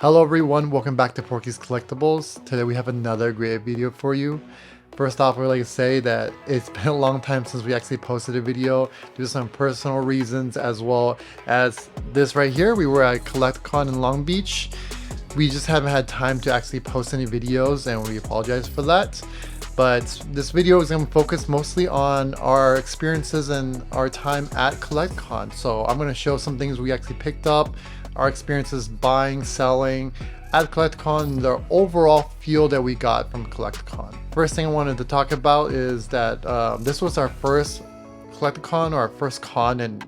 Hello everyone, welcome back to Porkies Collectibles. Today we have another great video for you. First off, we'd like to say that it's been a long time since we actually posted a video due to some personal reasons, as well as this right here. We were at CollectCon in Long Beach. We just haven't had time to actually post any videos and we apologize for that. But this video is going to focus mostly on our experiences and our time at CollectCon. So I'm going to show some things we actually picked up, our experiences buying, selling at CollectCon, and the overall feel that we got from CollectCon. First thing I wanted to talk about is that this was our first CollectCon, or our first con, and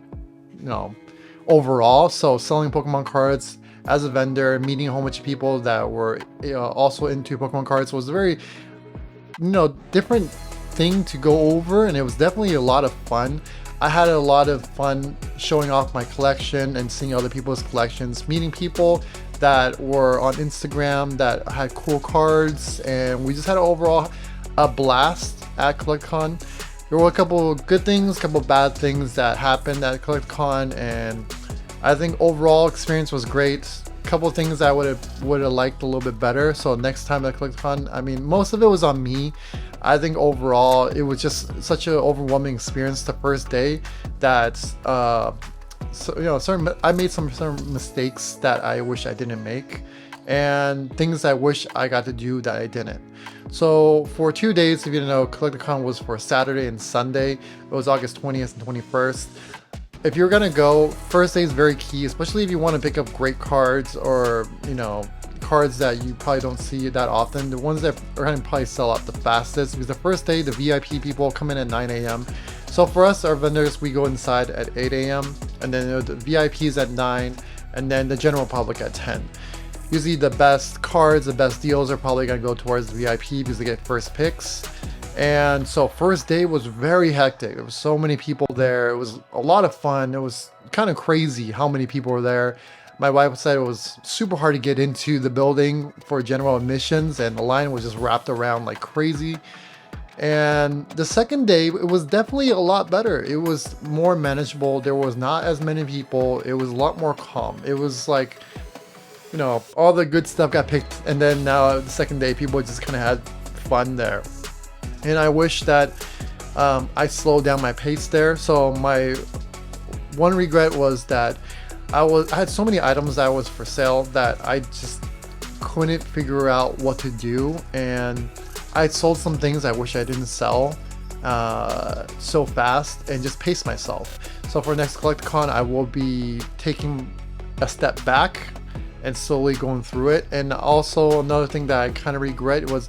overall. So selling Pokemon cards as a vendor, meeting a whole bunch of people that were also into Pokemon cards was a very different thing to go over, and it was definitely a lot of fun. I had a lot of fun showing off my collection and seeing other people's collections, meeting people that were on Instagram that had cool cards, and we just had overall a blast at CollectCon. There were a couple good things, a couple bad things that happened at CollectCon, and I think overall experience was great. A couple of things I would have liked a little bit better. So next time at CollectCon, I mean, most of it was on me. I think overall it was just such an overwhelming experience the first day that I made some certain mistakes that I wish I didn't make, and things I wish I got to do that I didn't. So for 2 days, if you didn't know, CollectCon was for Saturday and Sunday. It was August 20th and 21st. If you're gonna go, first day is very key, especially if you want to pick up great cards, or cards that you probably don't see that often. The ones that are gonna probably sell out the fastest, because the first day the VIP people come in at 9 a.m. So for us, our vendors, we go inside at 8 a.m. and then the VIPs at 9, and then the general public at 10. Usually the best cards, the best deals are probably gonna go towards the VIP because they get first picks. And so first day was very hectic. There was so many people there. It was a lot of fun. It was kind of crazy how many people were there. My wife said it was super hard to get into the building for general admissions, and the line was just wrapped around like crazy. And the second day, it was definitely a lot better. It was more manageable. There was not as many people. It was a lot more calm. It was like, all the good stuff got picked, and then now the second day, people just kind of had fun there. And I wish that I slowed down my pace there. So my one regret was that I had so many items that was for sale that I just couldn't figure out what to do, and I sold some things I wish I didn't sell so fast, and just pace myself. So for next CollectCon, I will be taking a step back and slowly going through it. And also another thing that I kind of regret was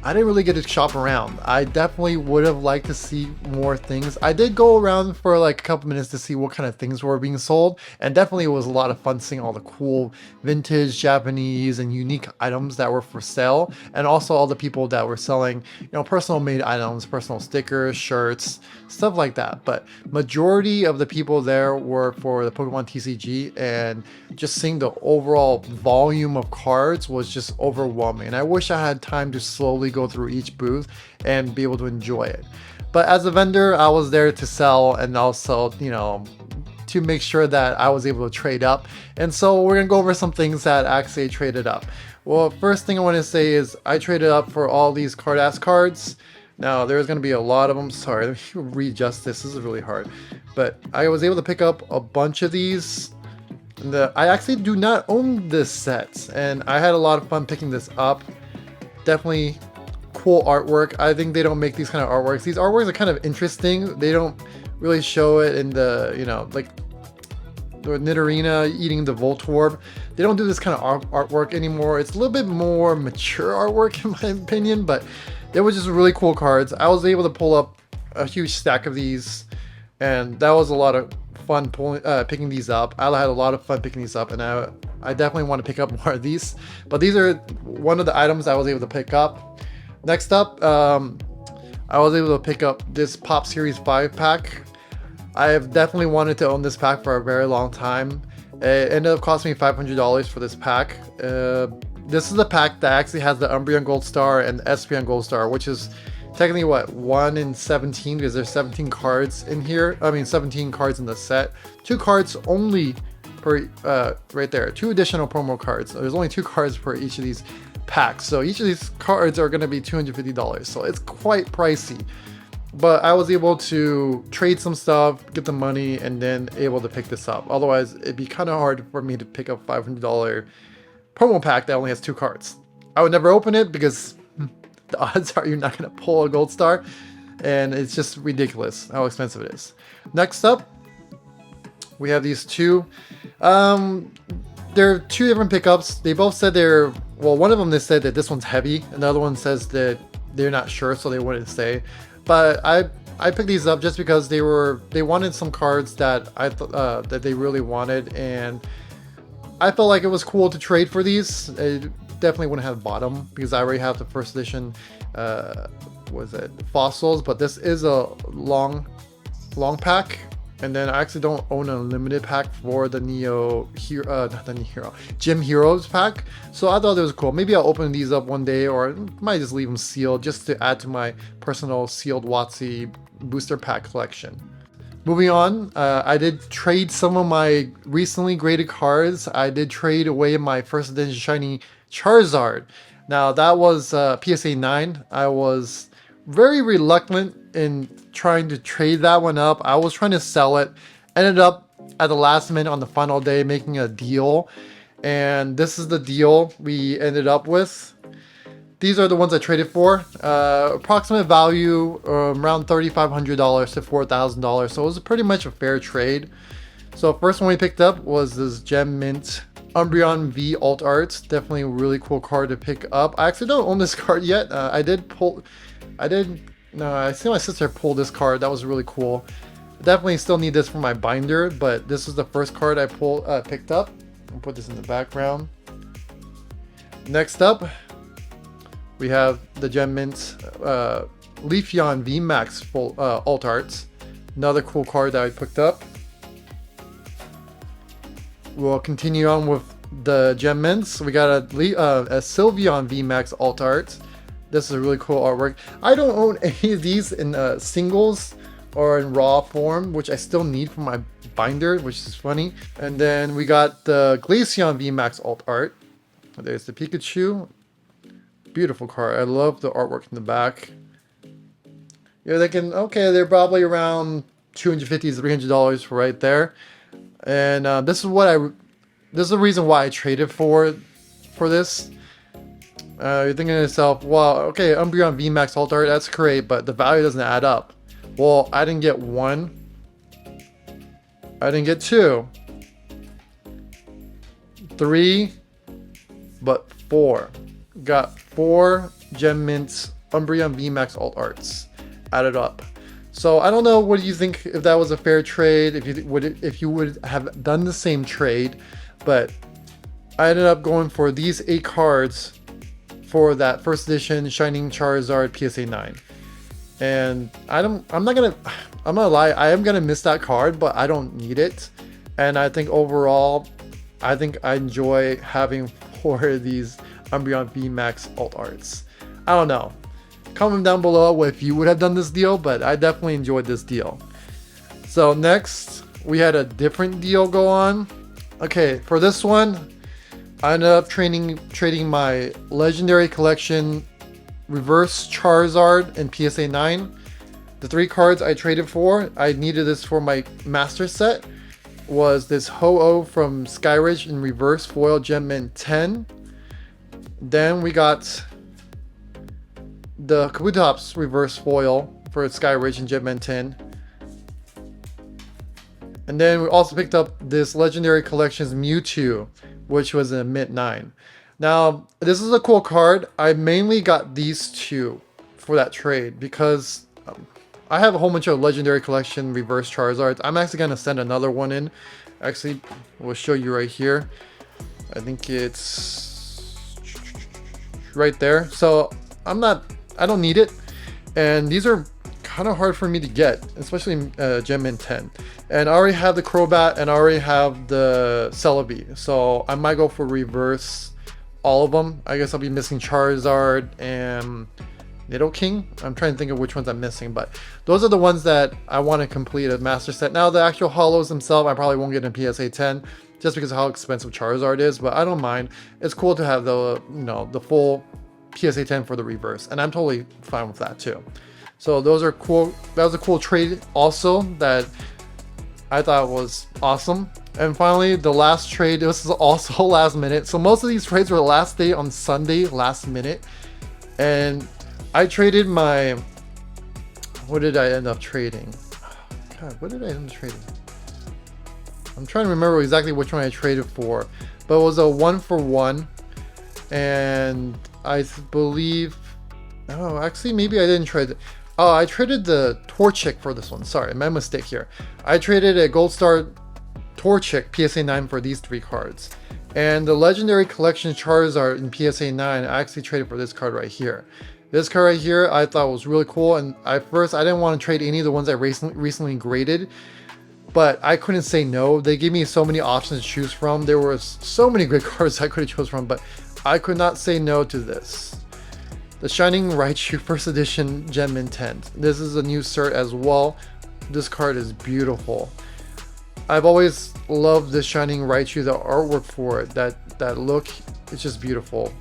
I didn't really get to shop around. I definitely would have liked to see more things. I did go around for like a couple minutes to see what kind of things were being sold, and definitely it was a lot of fun seeing all the cool vintage Japanese and unique items that were for sale, and also all the people that were selling personal made items, personal stickers, shirts, stuff like that. But majority of the people there were for the Pokemon TCG, and just seeing the overall volume of cards was just overwhelming, and I wish I had time to slowly go through each booth and be able to enjoy it. But as a vendor, I was there to sell, and also to make sure that I was able to trade up. And so we're gonna go over some things that actually traded up. Well, first thing I want to say is I traded up for all these card-ass cards. Now there's gonna be a lot of them. Sorry, let me readjust this. This is really hard, but I was able to pick up a bunch of these. I actually do not own this set, and I had a lot of fun picking this up. Definitely cool artwork. I think they don't make these kind of artworks. These artworks are kind of interesting. They don't really show it in the, like the Nidorina eating the Voltorb. They don't do this kind of artwork anymore. It's a little bit more mature artwork in my opinion, but they were just really cool cards. I was able to pull up a huge stack of these, and that was a lot of fun picking these up. I had a lot of fun picking these up, and I definitely want to pick up more of these. But these are one of the items I was able to pick up. Next up, I was able to pick up this Pop Series 5 pack. I have definitely wanted to own this pack for a very long time. It ended up costing me $500 for this pack. This is the pack that actually has the Umbreon Gold Star and the Espeon Gold Star, which is technically what, 1 in 17, because there's 17 cards in here. I mean 17 cards in the set. 2 cards only per right there, 2 additional promo cards. There's only 2 cards per each of these packs, so each of these cards are going to be $250, so it's quite pricey. But I was able to trade some stuff, get the money, and then able to pick this up. Otherwise, it'd be kind of hard for me to pick up $500 promo pack that only has 2 cards. I would never open it because the odds are you're not going to pull a gold star, and it's just ridiculous how expensive it is. Next up, we have these 2. They're 2 different pickups. They both said they're, well, one of them they said that this one's heavy. Another one says that they're not sure, so they wouldn't say. But I picked these up just because they wanted some cards that I thought that they really wanted, and I felt like it was cool to trade for these. It definitely wouldn't have bought them because I already have the first edition was it fossils, but this is a long pack. And then I actually don't own a limited pack for the Gym Heroes pack. So I thought it was cool. Maybe I'll open these up one day, or might just leave them sealed just to add to my personal sealed WotC booster pack collection. Moving on, I did trade some of my recently graded cards. I did trade away my first edition shiny Charizard. Now that was PSA 9. I was very reluctant in trying to trade that one up. I was trying to sell it, ended up at the last minute on the final day making a deal, and this is the deal we ended up with. These are the ones I traded for. Approximate value around $3,500 to $4,000, so it was pretty much a fair trade. So first one we picked up was this Gem Mint Umbreon V Alt Art. Definitely a really cool card to pick up. I actually don't own this card yet. I see my sister pull this card. That was really cool. Definitely still need this for my binder, but this is the first card I picked up. I'll put this in the background. Next up, we have the Gem Mint Leafeon VMAX full Alt Arts. Another cool card that I picked up. We'll continue on with the Gem Mints. We got a Sylveon VMAX Alt Art. This is a really cool artwork. I don't own any of these in singles or in raw form, which I still need for my binder, which is funny. And then we got the Glaceon VMAX Alt Art. There's the Pikachu. Beautiful card. I love the artwork in the back. You're thinking, okay, they're probably around $250 to $300 for right there. And this is the reason why I traded for this. You're thinking to yourself, well, okay, Umbreon VMAX Alt Art, that's great, but the value doesn't add up. Well, I didn't get 1. I didn't get 2. 3, but 4. Got 4 Gem Mints Umbreon VMAX Alt Arts added up. So I don't know, what do you think, if that was a fair trade, if you would have done the same trade, but I ended up going for these 8 cards for that first edition Shining Charizard PSA 9. And I'm not gonna lie, I am gonna miss that card, but I don't need it. And I think overall, I enjoy having 4 of these Umbreon VMAX Alt Arts. I don't know. Comment down below if you would have done this deal, but I definitely enjoyed this deal. So next, we had a different deal go on. Okay, for this one, I ended up trading my Legendary Collection Reverse Charizard and PSA 9. The 3 cards I traded for, I needed this for my Master Set, was this Ho-Oh from Skyridge in Reverse Foil Gem Mint 10. Then we got the Kabutops Reverse Foil for Skyridge and Gem Mint 10. And then we also picked up this Legendary Collections Mewtwo, which was a Mint 9. Now, this is a cool card. I mainly got these 2 for that trade because I have a whole bunch of Legendary Collection Reverse Charizards. I'm actually going to send another one in. Actually, we'll show you right here. I think it's right there. So I don't need it. And these are kind of hard for me to get, especially Gem Mint 10. And I already have the Crobat and I already have the Celebi. So I might go for reverse all of them. I guess I'll be missing Charizard and Nidoking. I'm trying to think of which ones I'm missing, but those are the ones that I want to complete a master set. Now the actual holos themselves, I probably won't get in PSA 10. just because of how expensive Charizard is, but I don't mind. It's cool to have the, you know, the full PSA 10 for the reverse, and I'm totally fine with that too. So those are cool. That was a cool trade also that I thought was awesome. And finally, the last trade, this is also last minute. So most of these trades were last day on Sunday, last minute. And I traded my, what did I end up trading? God, what did I end up trading? I'm trying to remember exactly which one I traded for, but it was a 1-for-1. And I believe, oh, actually, maybe I didn't trade it. Oh, I traded the Torchic for this one. Sorry, my mistake here. I traded a Gold Star Torchic PSA 9 for these 3 cards. And the Legendary Collection Charizard in PSA 9, I actually traded for this card right here. This card right here I thought was really cool, and at first I didn't want to trade any of the ones I recently graded, but I couldn't say no. They gave me so many options to choose from. There were so many good cards I could have chose from, but I could not say no to this. The Shining Raichu First Edition Gem Intent. This is a new cert as well. This card is beautiful. I've always loved the Shining Raichu, the artwork for it, that look, it's just beautiful.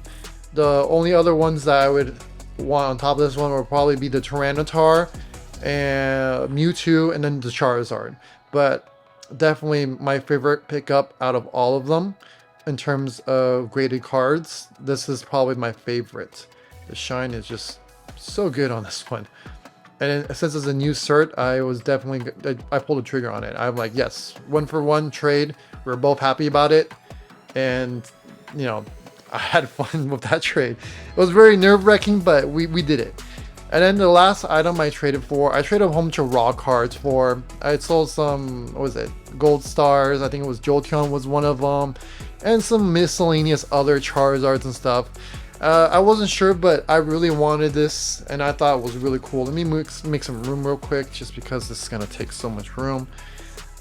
The only other ones that I would want on top of this one would probably be the Tyranitar and Mewtwo and then the Charizard. But definitely my favorite pickup out of all of them in terms of graded cards. This is probably my favorite. The shine is just so good on this one. And since it's a new cert, I was definitely, I pulled the trigger on it. I'm like, yes, 1-for-1 trade. We're both happy about it. And, you know, I had fun with that trade. It was very nerve-wracking, but we did it. And then the last item I traded for, I traded a whole bunch of raw cards for. I sold some, what was it, Gold Stars. I think it was Jolteon was one of them. And some miscellaneous other Charizards and stuff. I wasn't sure, but I really wanted this, and I thought it was really cool. Let me make some room real quick, just because this is going to take so much room.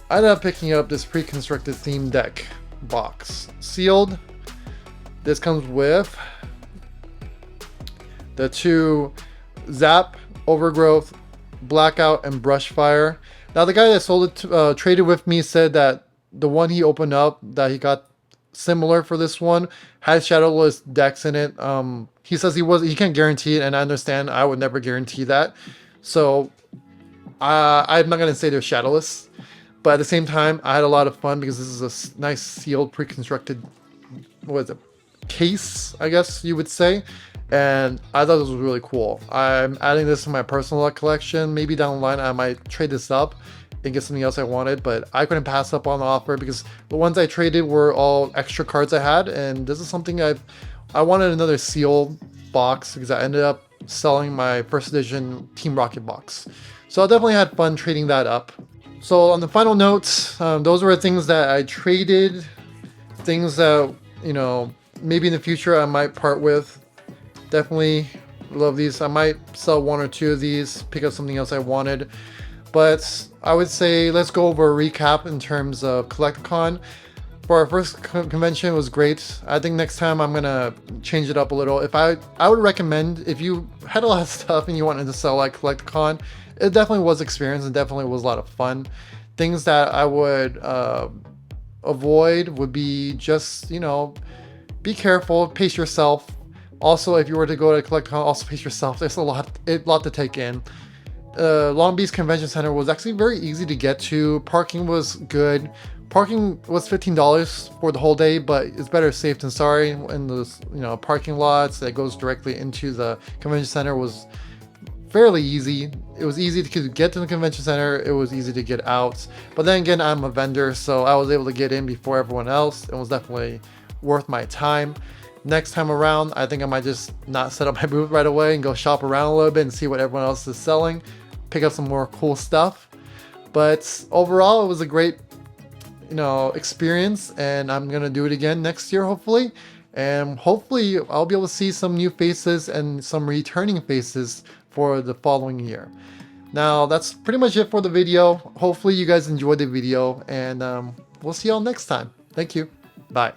I ended up picking up this pre-constructed theme deck box. Sealed. This comes with the 2 Zap, Overgrowth, Blackout, and Brushfire. Now, the guy that sold it, traded with me, said that the one he opened up, that he got similar for this one, has shadowless decks in it. He says he can't guarantee it, and I understand. I would never guarantee that. So I'm not gonna say they're shadowless, but at the same time, I had a lot of fun because this is a nice sealed, pre-constructed, what is it, case, I guess you would say. And I thought this was really cool. I'm adding this to my personal collection. Maybe down the line I might trade this up and get something else I wanted, but I couldn't pass up on the offer because the ones I traded were all extra cards I had, and this is something I wanted another seal box because I ended up selling my first edition Team Rocket box. So I definitely had fun trading that up. So on the final notes, those were things that I traded, things that, you know, maybe in the future I might part with. Definitely love these. I might sell 1 or 2 of these, pick up something else I wanted. But I would say let's go over a recap in terms of Collecticon. For our first convention, it was great. I think next time I'm gonna change it up a little. I would recommend, if you had a lot of stuff and you wanted to sell at Collecticon, it definitely was experience and definitely was a lot of fun. Things that I would avoid would be just, you know, be careful, pace yourself. Also, if you were to go to Collecticon, also pace yourself. There's a lot to take in. Long Beach Convention Center was actually very easy to get to. Parking was good. Parking was $15 for the whole day, but it's better safe than sorry. In those, you know, parking lots that goes directly into the convention center was fairly easy. It was easy to get to the convention center. It was easy to get out. But then again, I'm a vendor, so I was able to get in before everyone else. It was definitely worth my time. Next time around, I think I might just not set up my booth right away and go shop around a little bit and see what everyone else is selling. Pick up some more cool stuff. But overall, it was a great, you know, experience, and I'm gonna do it again next year, hopefully. And hopefully I'll be able to see some new faces and some returning faces for the following year. Now, that's pretty much it for the video. Hopefully you guys enjoyed the video, and we'll see y'all next time. Thank you. Bye.